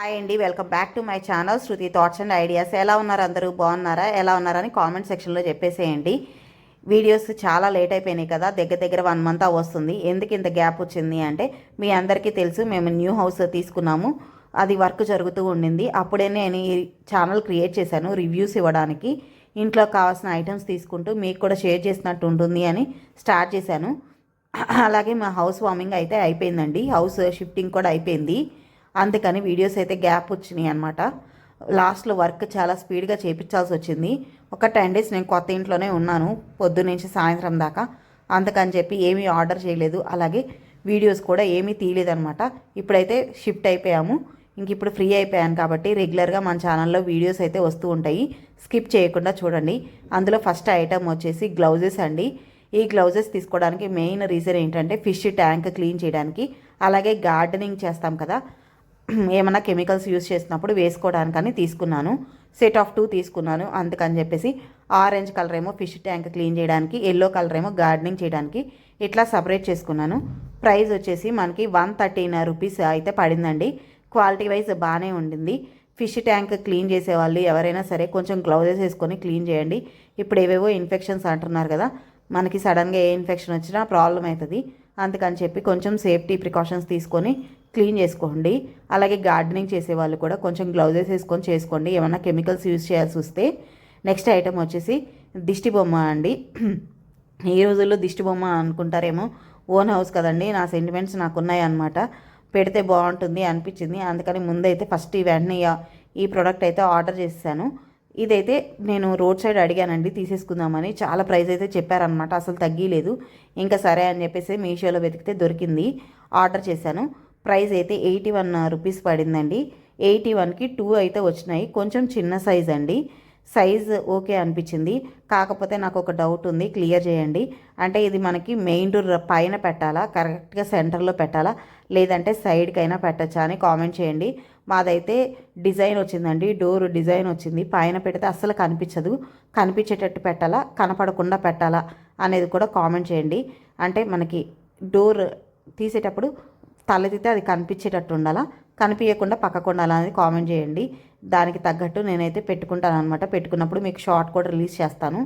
Hi అండి, welcome back to my channel Shruti thoughts and ideas. ఎలా ఉన్నారు అందరూ? బాగున్నారా? ఎలా ఉన్నారని కామెంట్ సెక్షన్లో చెప్పేసేయండి. వీడియోస్ చాలా లేట్ అయిపోయినాయి కదా, దగ్గర దగ్గర 1 మంత్ వస్తుంది. ఎందుకు ఇంత గ్యాప్ వచ్చింది అంటే మీ అందరికీ తెలుసు, మేము న్యూ హౌస్ తీసుకున్నాము. అది వర్క్ జరుగుతూ ఉండింది. అప్పుడే నేను ఈ ఛానల్ క్రియేట్ చేశాను రివ్యూస్ ఇవ్వడానికి. ఇంట్లో కావాల్సిన ఐటమ్స్ తీసుకుంటూ మీకు కూడా షేర్ చేసినట్టు ఉంటుంది అని స్టార్ట్ చేశాను. అలాగే మా హౌస్ వార్మింగ్ అయితే అయిపోయిందండి, హౌస్ షిఫ్టింగ్ కూడా అయిపోయింది. అందుకని వీడియోస్ అయితే గ్యాప్ వచ్చినాయి అనమాట. లాస్ట్లో వర్క్ చాలా స్పీడ్గా చేయించాల్సి వచ్చింది. ఒక 10 days నేను కొత్త ఇంట్లోనే ఉన్నాను, పొద్దున్నుంచి సాయంత్రం దాకా. అందుకని చెప్పి ఏమీ ఆర్డర్ చేయలేదు, అలాగే వీడియోస్ కూడా ఏమీ తీయలేదనమాట. ఇప్పుడైతే షిఫ్ట్ అయిపోయాము, ఇంక ఇప్పుడు ఫ్రీ అయిపోయాను కాబట్టి రెగ్యులర్గా మన ఛానల్లో వీడియోస్ అయితే వస్తూ ఉంటాయి. స్కిప్ చేయకుండా చూడండి. అందులో ఫస్ట్ ఐటమ్ వచ్చేసి గ్లౌజెస్ అండి. ఈ గ్లౌజెస్ తీసుకోవడానికి మెయిన్ రీజన్ ఏంటంటే ఫిష్ ట్యాంక్ క్లీన్ చేయడానికి, అలాగే గార్డెనింగ్ చేస్తాం కదా, ఏమన్నా కెమికల్స్ యూస్ చేసినప్పుడు వేసుకోవడానికని తీసుకున్నాను. సెట్ ఆఫ్ 2 తీసుకున్నాను. అందుకని చెప్పేసి ఆరెంజ్ కలర్ ఏమో ఫిష్ ట్యాంక్ క్లీన్ చేయడానికి, ఎల్లో కలర్ ఏమో గార్డెనింగ్ చేయడానికి ఇట్లా సపరేట్ చేసుకున్నాను. ప్రైస్ వచ్చేసి మనకి 113 రూపీస్ అయితే పడిందండి. క్వాలిటీ వైజ్ బాగానే ఉండింది. ఫిష్ ట్యాంక్ క్లీన్ చేసేవాళ్ళు ఎవరైనా సరే కొంచెం గ్లౌజెస్ వేసుకొని క్లీన్ చేయండి. ఇప్పుడు ఏవేవో ఇన్ఫెక్షన్స్ అంటున్నారు కదా, మనకి సడన్గా ఏ ఇన్ఫెక్షన్ వచ్చినా ప్రాబ్లం అవుతుంది. అందుకని చెప్పి కొంచెం సేఫ్టీ ప్రికాషన్స్ తీసుకొని క్లీన్ చేసుకోండి. అలాగే గార్డెనింగ్ చేసే వాళ్ళు కూడా కొంచెం గ్లౌజెస్ వేసుకొని చేసుకోండి, ఏమైనా కెమికల్స్ యూజ్ చేయాల్సి వస్తే. నెక్స్ట్ ఐటమ్ వచ్చేసి దిష్టి బొమ్మ అండి. ఈ రోజుల్లో దిష్టి బొమ్మ అనుకుంటారేమో, ఓన్ హౌస్ కదండి, నా సెంటిమెంట్స్ నాకు ఉన్నాయి అనమాట. పెడితే బాగుంటుంది అనిపించింది. అందుకని ముందైతే ఫస్ట్ వెంటనే ఈ ప్రోడక్ట్ అయితే ఆర్డర్ చేశాను. ఇదైతే నేను రోడ్ సైడ్ అడిగానండి తీసేసుకుందామని. చాలా ప్రైస్ అయితే చెప్పారనమాట, అసలు తగ్గలేదు. ఇంకా సరే అని చెప్పేసి మీషోలో వెతికితే దొరికింది, ఆర్డర్ చేశాను. ప్రైస్ అయితే 81 రూపీస్ పడిందండి. 81కి 2 అయితే వచ్చినాయి. కొంచెం చిన్న సైజ్ అండి, సైజ్ ఓకే అనిపించింది. కాకపోతే నాకు ఒక డౌట్ ఉంది, క్లియర్ చేయండి. అంటే ఇది మనకి మెయిన్ డోర్ పైన పెట్టాలా, కరెక్ట్గా సెంటర్లో పెట్టాలా, లేదంటే సైడ్కి అయినా పెట్టచ్చా అని కామెంట్ చేయండి. మాదైతే డిజైన్ వచ్చిందండి, డోర్ డిజైన్ వచ్చింది. పైన పెడితే అస్సలు కనిపించదు. కనిపించేటట్టు పెట్టాలా, కనపడకుండా పెట్టాలా అనేది కూడా కామెంట్ చేయండి. అంటే మనకి డోర్ తీసేటప్పుడు తలెత్తితే అది కనిపించేటట్టు ఉండాలా, కనిపించకుండా పక్కకు ఉండాలా అనేది కామెంట్ చేయండి. దానికి తగ్గట్టు నేనైతే పెట్టుకుంటాను అనమాట. పెట్టుకున్నప్పుడు మీకు షార్ట్ కూడా రిలీజ్ చేస్తాను,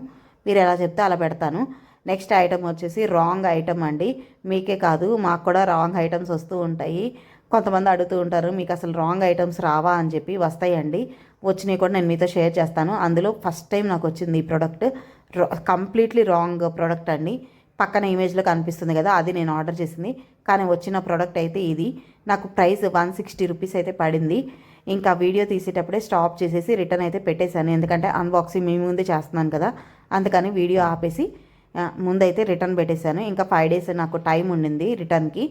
మీరు ఎలా చెప్తే అలా పెడతాను. నెక్స్ట్ ఐటమ్ వచ్చేసి రాంగ్ ఐటమ్ అండి. మీకే కాదు మాకు కూడా రాంగ్ ఐటమ్స్ వస్తూ ఉంటాయి. కొంతమంది అడుగుతూ ఉంటారు, మీకు అసలు రాంగ్ ఐటమ్స్ రావా అని చెప్పి. వస్తాయండి, వచ్చినాయి కూడా నేను మీతో షేర్ చేస్తాను. అందులో ఫస్ట్ టైం నాకు వచ్చింది ఈ ప్రోడక్ట్, కంప్లీట్లీ రాంగ్ ప్రోడక్ట్ అండి. పక్కన ఇమేజ్లో కనిపిస్తుంది కదా, అది నేను ఆర్డర్ చేసింది. కానీ వచ్చిన ప్రోడక్ట్ అయితే ఇది. నాకు ప్రైస్ 160 రూపీస్ అయితే పడింది. ఇంకా వీడియో తీసేటప్పుడే స్టాప్ చేసేసి రిటర్న్ అయితే పెట్టేశాను, ఎందుకంటే అన్బాక్సింగ్ మీ ముందే చేస్తున్నాను కదా. అందుకని వీడియో ఆపేసి ముందైతే రిటర్న్ పెట్టేశాను. ఇంకా 5 days నాకు టైం ఉండింది రిటర్న్కి.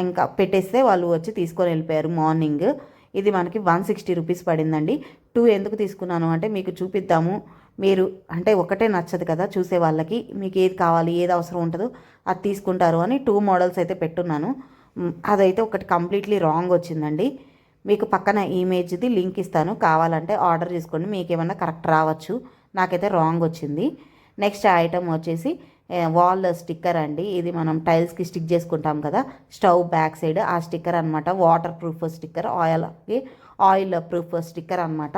ఇంకా పెట్టేస్తే వాళ్ళు వచ్చి తీసుకొని వెళ్ళిపోయారు మార్నింగ్. ఇది మనకి 160 రూపీస్ పడిందండి. 2 ఎందుకు తీసుకున్నాను అంటే మీకు చూపిద్దాము. మీరు అంటే ఒకటే నచ్చదు కదా చూసే వాళ్ళకి, మీకు ఏది కావాలి ఏది అవసరం ఉంటుందో అది తీసుకుంటారు అని 2 మోడల్స్ అయితే పెట్టున్నాను. అదైతే ఒకటి కంప్లీట్లీ రాంగ్ వచ్చిందండి. మీకు పక్కన ఇమేజ్ది లింక్ ఇస్తాను, కావాలంటే ఆర్డర్ చేసుకోండి. మీకు ఏమన్నా కరెక్ట్ రావచ్చు, నాకైతే రాంగ్ వచ్చింది. నెక్స్ట్ ఐటమ్ వచ్చేసి వాల్ స్టిక్కర్ అండి. ఇది మనం టైల్స్కి స్టిక్ చేసుకుంటాం కదా, స్టవ్ బ్యాక్ సైడ్ ఆ స్టిక్కర్ అనమాట. Water proof sticker, oil proof sticker అనమాట.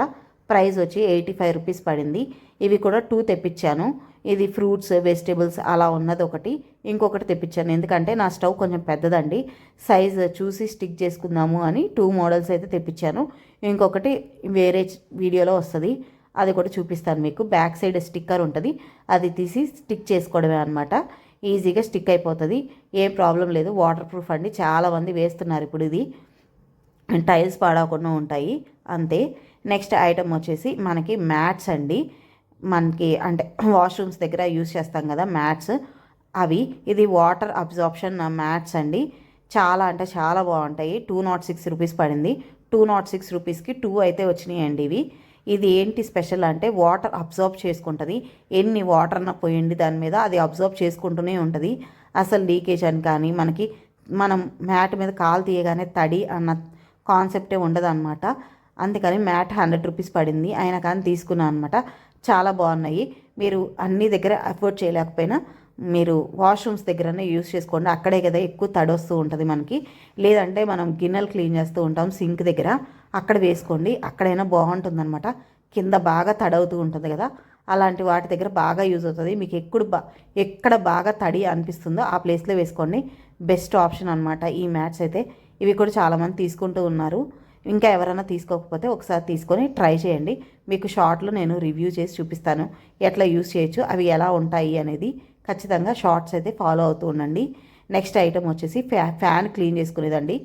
ప్రైస్ వచ్చి 85 రూపీస్ పడింది. ఇవి కూడా 2 తెప్పించాను. ఇది ఫ్రూట్స్ వెజిటేబుల్స్ అలా ఉన్నది ఒకటి, ఇంకొకటి తెప్పించాను. ఎందుకంటే నా స్టవ్ కొంచెం పెద్దదండి, సైజ్ చూసి స్టిక్ చేసుకుందాము అని 2 మోడల్స్ అయితే తెప్పించాను. ఇంకొకటి వేరే వీడియోలో వస్తుంది, అది కూడా చూపిస్తాను మీకు. బ్యాక్ సైడ్ స్టిక్కర్ ఉంటుంది, అది తీసి స్టిక్ చేసుకోవడమే అనమాట. ఈజీగా స్టిక్ అయిపోతుంది, ఏ ప్రాబ్లం లేదు. వాటర్ ప్రూఫ్ అండి, చాలామంది వేస్తున్నారు ఇప్పుడు. ఇది టైల్స్ పాడవకుండా ఉంటాయి అంతే. నెక్స్ట్ ఐటమ్ వచ్చేసి మనకి మ్యాట్స్ అండి. మనకి అంటే వాష్రూమ్స్ దగ్గర యూస్ చేస్తాం కదా మ్యాట్స్, అవి. ఇది వాటర్ అబ్జార్ప్షన్ మ్యాట్స్ అండి. చాలా అంటే చాలా బాగుంటాయి. 206 రూపీస్ పడింది. 206 రూపీస్కి 2 అయితే వచ్చినాయండి ఇవి. ఇది ఏంటి స్పెషల్ అంటే వాటర్ అబ్జార్బ్ చేసుకుంటుంది. ఎన్ని వాటర్ అన్న పోయండి దాని మీద, అది అబ్జార్బ్ చేసుకుంటూనే ఉంటుంది. అసలు లీకేజ్ అని కానీ, మనకి మనం మ్యాట్ మీద కాలు తీయగానే తడి అన్న కాన్సెప్టే ఉండదు అనమాట. అందుకని మ్యాట్ 100 రూపీస్ పడింది, అయినా కానీ తీసుకున్నాను అనమాట. చాలా బాగున్నాయి. మీరు అన్ని దగ్గర అఫోర్డ్ చేయలేకపోయినా మీరు వాష్రూమ్స్ దగ్గరనే యూస్ చేసుకోండి. అక్కడే కదా ఎక్కువ తడి వస్తూ ఉంటుంది మనకి. లేదంటే మనం గిన్నెలు క్లీన్ చేస్తూ ఉంటాం సింక్ దగ్గర, అక్కడ వేసుకోండి. అక్కడైనా బాగుంటుందన్నమాట. కింద బాగా తడవుతూ ఉంటుంది కదా, అలాంటి వాటి దగ్గర బాగా యూజ్ అవుతుంది. మీకు ఎక్కడ బాగా తడి అనిపిస్తుందో ఆ ప్లేస్లో వేసుకోండి. బెస్ట్ ఆప్షన్ అనమాట ఈ మ్యాట్స్ అయితే. ఇవి కూడా చాలామంది తీసుకుంటూ ఉన్నారు. ఇంకా ఎవరైనా తీసుకోకపోతే ఒకసారి తీసుకొని ట్రై చేయండి. మీకు షార్ట్లో నేను రివ్యూ చేసి చూపిస్తాను ఎట్లా యూస్ చేయొచ్చు, అవి ఎలా ఉంటాయి అనేది. ఖచ్చితంగా షార్ట్స్ అయితే ఫాలో అవుతూ ఉండండి. నెక్స్ట్ ఐటమ్ వచ్చేసి ఫ్యాన్ క్లీన్ చేసుకునేదండి.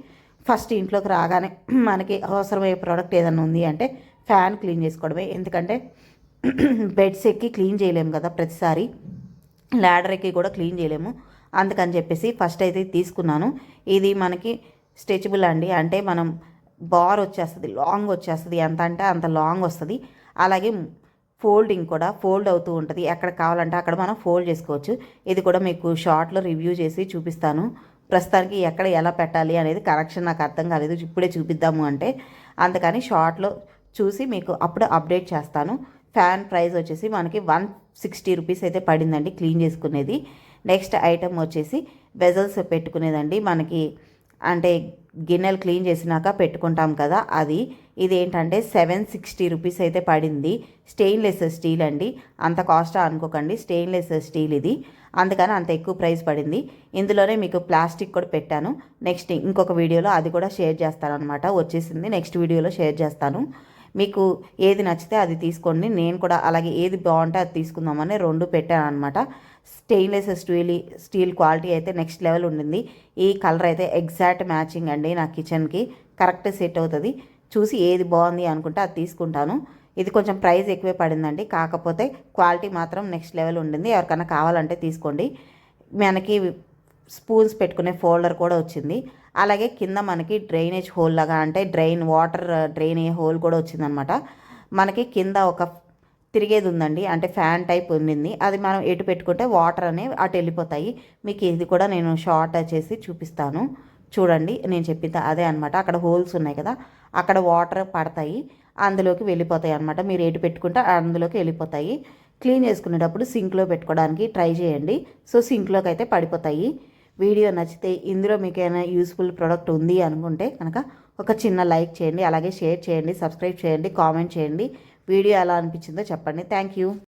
ఫస్ట్ ఇంట్లోకి రాగానే మనకి అవసరమయ్యే ప్రోడక్ట్ ఏదైనా ఉంది అంటే ఫ్యాన్ క్లీన్ చేసుకోవడమే. ఎందుకంటే బెడ్స్ ఎక్కి క్లీన్ చేయలేము కదా ప్రతిసారి, ల్యాడర్ ఎక్కి కూడా క్లీన్ చేయలేము. అందుకని చెప్పేసి ఫస్ట్ అయితే తీసుకున్నాను. ఇది మనకి స్ట్రెచబుల్ అండి, అంటే మనం బార్ వచ్చేస్తుంది, లాంగ్ వచ్చేస్తుంది, ఎంత అంటే అంత లాంగ్ వస్తుంది. అలాగే ఫోల్డింగ్ కూడా ఫోల్డ్ అవుతూ ఉంటుంది. ఎక్కడ కావాలంటే అక్కడ మనం ఫోల్డ్ చేసుకోవచ్చు. ఇది కూడా మీకు షార్ట్లో రివ్యూ చేసి చూపిస్తాను. ప్రస్తుతానికి ఎక్కడ ఎలా పెట్టాలి అనేది కరెక్షన్ నాకు అర్థం కాలేదు, ఇప్పుడే చూపిద్దాము అంటే, అందుకని షార్ట్లో చూసి మీకు అప్పుడు అప్డేట్ చేస్తాను. ఫ్యాన్ ప్రైస్ వచ్చేసి మనకి 160 రూపీస్ అయితే పడిందండి క్లీన్ చేసుకునేది. నెక్స్ట్ ఐటమ్ వచ్చేసి వెజల్స్ పెట్టుకునేదండి. మనకి అంటే గిన్నెలు క్లీన్ చేసినాక పెట్టుకుంటాం కదా అది. ఇదేంటంటే 760 రూపీస్ అయితే పడింది. స్టెయిన్లెస్ స్టీల్ అండి, అంత కాస్ట్ అనుకోకండి, స్టెయిన్లెస్ స్టీల్ ఇది, అందుకని అంత ఎక్కువ ప్రైస్ పడింది. ఇందులోనే మీకు ప్లాస్టిక్ కూడా పెట్టాను. నెక్స్ట్ ఇంకొక వీడియోలో అది కూడా షేర్ చేస్తాను అనమాట, వచ్చేసింది, నెక్స్ట్ వీడియోలో షేర్ చేస్తాను. మీకు ఏది నచ్చితే అది తీసుకోండి. నేను కూడా అలాగే ఏది బాగుంటే అది తీసుకుందామని రెండు పెట్టాను అనమాట. స్టెయిన్లెస్ స్టీల్ క్వాలిటీ అయితే నెక్స్ట్ లెవెల్ ఉండింది. ఈ కలర్ అయితే ఎగ్జాక్ట్ మ్యాచింగ్ అండి, నా కిచెన్కి కరెక్ట్ సెట్ అవుతుంది. చూసి ఏది బాగుంది అనుకుంటే అది తీసుకుంటాను. ఇది కొంచెం ప్రైస్ ఎక్కువే పడిందండి, కాకపోతే క్వాలిటీ మాత్రం నెక్స్ట్ లెవెల్ ఉండింది. ఎవరికైనా కావాలంటే తీసుకోండి. మనకి స్పూన్స్ పెట్టుకునే ఫోల్డర్ కూడా వచ్చింది. అలాగే కింద మనకి డ్రైనేజ్ హోల్ లాగా, అంటే వాటర్ డ్రైన్ అయ్యే హోల్ కూడా వచ్చిందనమాట. మనకి కింద ఒక తిరిగేది ఉందండి, అంటే ఫ్యాన్ టైప్ ఉండింది. అది మనం ఎటు పెట్టుకుంటే వాటర్ అనేవి అటు వెళ్ళిపోతాయి. మీకు ఇది కూడా నేను షార్ట్ చేసి చూపిస్తాను చూడండి. నేను చెప్పింది అదే అనమాట. అక్కడ హోల్స్ ఉన్నాయి కదా, అక్కడ వాటర్ పడతాయి, అందులోకి వెళ్ళిపోతాయి అనమాట. మీరు ఎటు పెట్టుకుంటే అందులోకి వెళ్ళిపోతాయి. క్లీన్ చేసుకునేటప్పుడు సింక్లో పెట్టుకోవడానికి ట్రై చేయండి. సో సింక్లోకి అయితే పడిపోతాయి. వీడియో నచ్చితే ఇందులో మీకు ఏమైనా యూస్ఫుల్ ప్రోడక్ట్ ఉంది అనుకుంటే కనుక ఒక చిన్న లైక్ చేయండి, అలాగే షేర్ చేయండి, సబ్స్క్రైబ్ చేయండి, కామెంట్ చేయండి. వీడియో ఎలా అనిపించిందో చెప్పండి. Thank you.